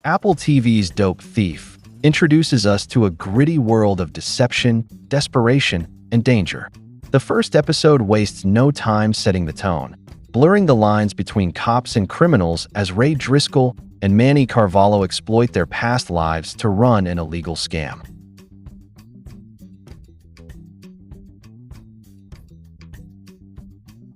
Apple TV's Dope Thief introduces us to a gritty world of deception, desperation, and danger. The first episode wastes no time setting the tone, blurring the lines between cops and criminals as Ray Driscoll and Manny Carvalho exploit their past lives to run an illegal scam.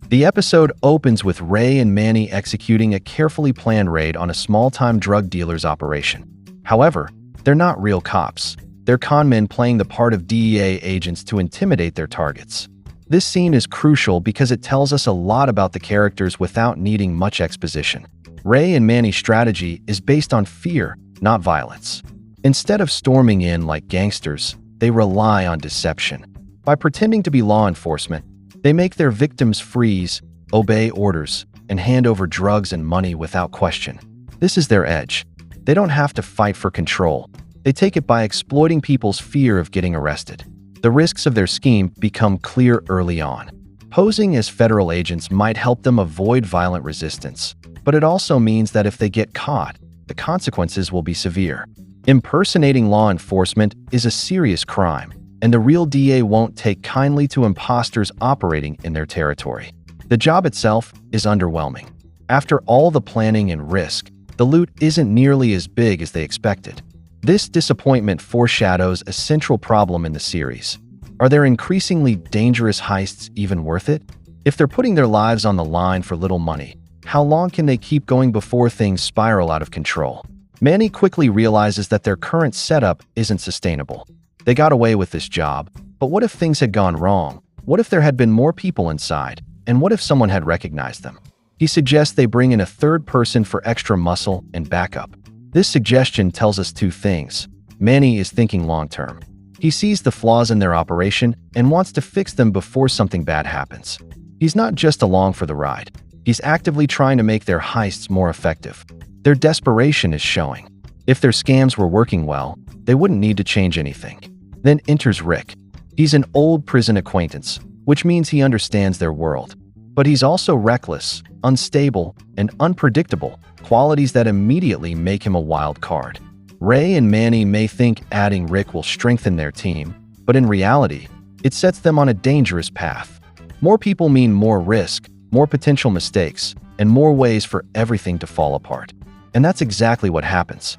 The episode opens with Ray and Manny executing a carefully planned raid on a small-time drug dealer's operation. However, they're not real cops. They're conmen playing the part of DEA agents to intimidate their targets. This scene is crucial because it tells us a lot about the characters without needing much exposition. Ray and Manny's strategy is based on fear, not violence. Instead of storming in like gangsters, they rely on deception. By pretending to be law enforcement, they make their victims freeze, obey orders, and hand over drugs and money without question. This is their edge. They don't have to fight for control. They take it by exploiting people's fear of getting arrested. The risks of their scheme become clear early on. Posing as federal agents might help them avoid violent resistance, but it also means that if they get caught, the consequences will be severe. Impersonating law enforcement is a serious crime, and the real DA won't take kindly to imposters operating in their territory. The job itself is underwhelming. After all the planning and risk, the loot isn't nearly as big as they expected. This disappointment foreshadows a central problem in the series. Are their increasingly dangerous heists even worth it? If they're putting their lives on the line for little money, how long can they keep going before things spiral out of control? Manny quickly realizes that their current setup isn't sustainable. They got away with this job, but what if things had gone wrong? What if there had been more people inside? And what if someone had recognized them? He suggests they bring in a third person for extra muscle and backup. This suggestion tells us two things. Manny is thinking long-term. He sees the flaws in their operation and wants to fix them before something bad happens. He's not just along for the ride. He's actively trying to make their heists more effective. Their desperation is showing. If their scams were working well, they wouldn't need to change anything. Then enters Rick. He's an old prison acquaintance, which means he understands their world. But he's also reckless, unstable, and unpredictable, qualities that immediately make him a wild card. Ray and Manny may think adding Rick will strengthen their team, but in reality, it sets them on a dangerous path. More people mean more risk, more potential mistakes, and more ways for everything to fall apart. And that's exactly what happens.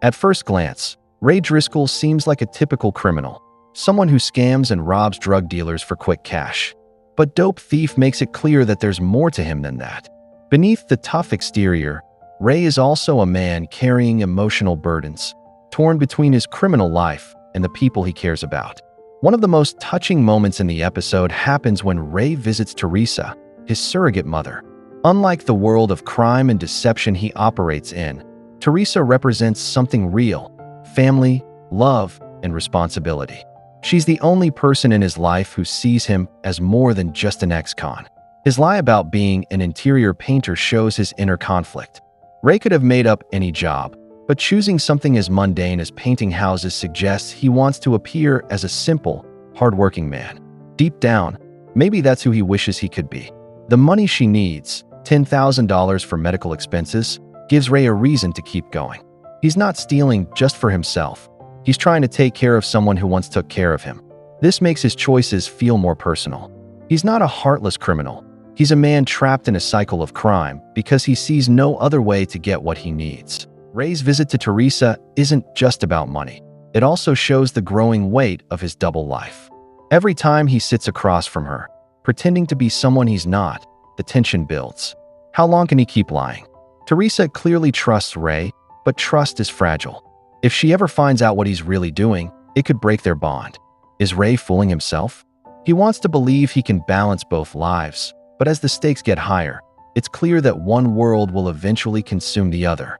At first glance, Ray Driscoll seems like a typical criminal, someone who scams and robs drug dealers for quick cash. But Dope Thief makes it clear that there's more to him than that. Beneath the tough exterior, Ray is also a man carrying emotional burdens, torn between his criminal life and the people he cares about. One of the most touching moments in the episode happens when Ray visits Theresa, his surrogate mother. Unlike the world of crime and deception he operates in, Theresa represents something real: family, love, and responsibility. She's the only person in his life who sees him as more than just an ex-con. His lie about being an interior painter shows his inner conflict. Ray could have made up any job, but choosing something as mundane as painting houses suggests he wants to appear as a simple, hardworking man. Deep down, maybe that's who he wishes he could be. The money she needs, $10,000 for medical expenses, gives Ray a reason to keep going. He's not stealing just for himself. He's trying to take care of someone who once took care of him. This makes his choices feel more personal. He's not a heartless criminal. He's a man trapped in a cycle of crime because he sees no other way to get what he needs. Ray's visit to Theresa isn't just about money. It also shows the growing weight of his double life. Every time he sits across from her, pretending to be someone he's not, the tension builds. How long can he keep lying? Theresa clearly trusts Ray, but trust is fragile. If she ever finds out what he's really doing, it could break their bond. Is Ray fooling himself? He wants to believe he can balance both lives, but as the stakes get higher, it's clear that one world will eventually consume the other.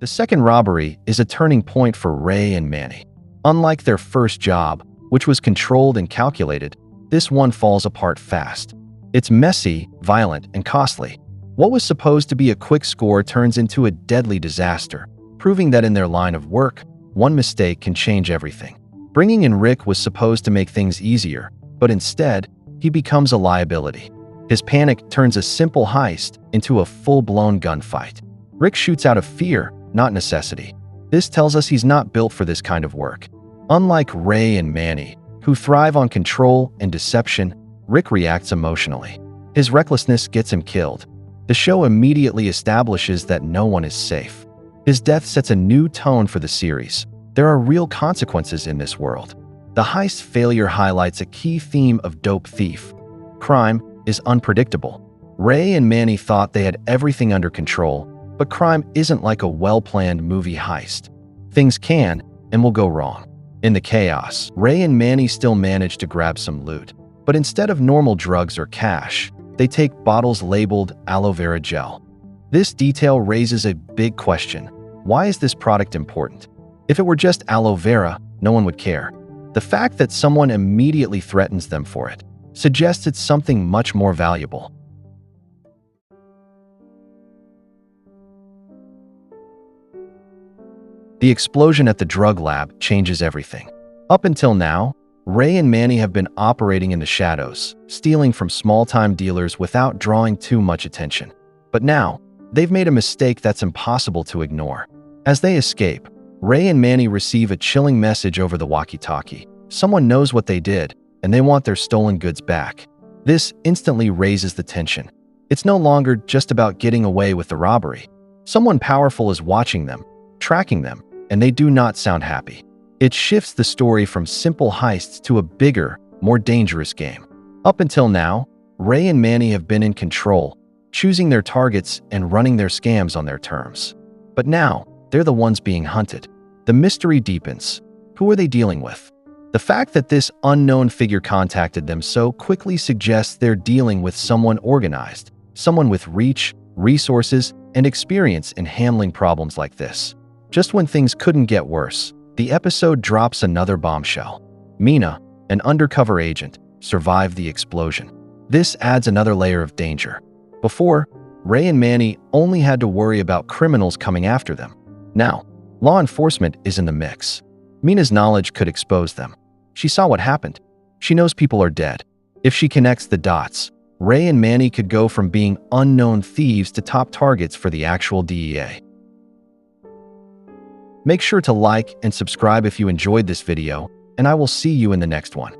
The second robbery is a turning point for Ray and Manny. Unlike their first job, which was controlled and calculated, this one falls apart fast. It's messy, violent, and costly. What was supposed to be a quick score turns into a deadly disaster, proving that in their line of work, one mistake can change everything. Bringing in Rick was supposed to make things easier, but instead, he becomes a liability. His panic turns a simple heist into a full-blown gunfight. Rick shoots out of fear, not necessity. This tells us he's not built for this kind of work. Unlike Ray and Manny, who thrive on control and deception, Rick reacts emotionally. His recklessness gets him killed. The show immediately establishes that no one is safe. His death sets a new tone for the series. There are real consequences in this world. The heist failure highlights a key theme of Dope Thief. Crime is unpredictable. Ray and Manny thought they had everything under control, but crime isn't like a well-planned movie heist. Things can and will go wrong. In the chaos, Ray and Manny still manage to grab some loot. But instead of normal drugs or cash, they take bottles labeled aloe vera gel. This detail raises a big question. Why is this product important? If it were just aloe vera, no one would care. The fact that someone immediately threatens them for it suggests it's something much more valuable. The explosion at the drug lab changes everything. Up until now, Ray and Manny have been operating in the shadows, stealing from small-time dealers without drawing too much attention. But now, they've made a mistake that's impossible to ignore. As they escape, Ray and Manny receive a chilling message over the walkie-talkie. Someone knows what they did, and they want their stolen goods back. This instantly raises the tension. It's no longer just about getting away with the robbery. Someone powerful is watching them, tracking them, and they do not sound happy. It shifts the story from simple heists to a bigger, more dangerous game. Up until now, Ray and Manny have been in control, choosing their targets and running their scams on their terms. But now, they're the ones being hunted. The mystery deepens. Who are they dealing with? The fact that this unknown figure contacted them so quickly suggests they're dealing with someone organized, someone with reach, resources, and experience in handling problems like this. Just when things couldn't get worse, the episode drops another bombshell. Mina, an undercover agent, survived the explosion. This adds another layer of danger. Before, Ray and Manny only had to worry about criminals coming after them. Now, law enforcement is in the mix. Mina's knowledge could expose them. She saw what happened. She knows people are dead. If she connects the dots, Ray and Manny could go from being unknown thieves to top targets for the actual DEA. Make sure to like and subscribe if you enjoyed this video, and I will see you in the next one.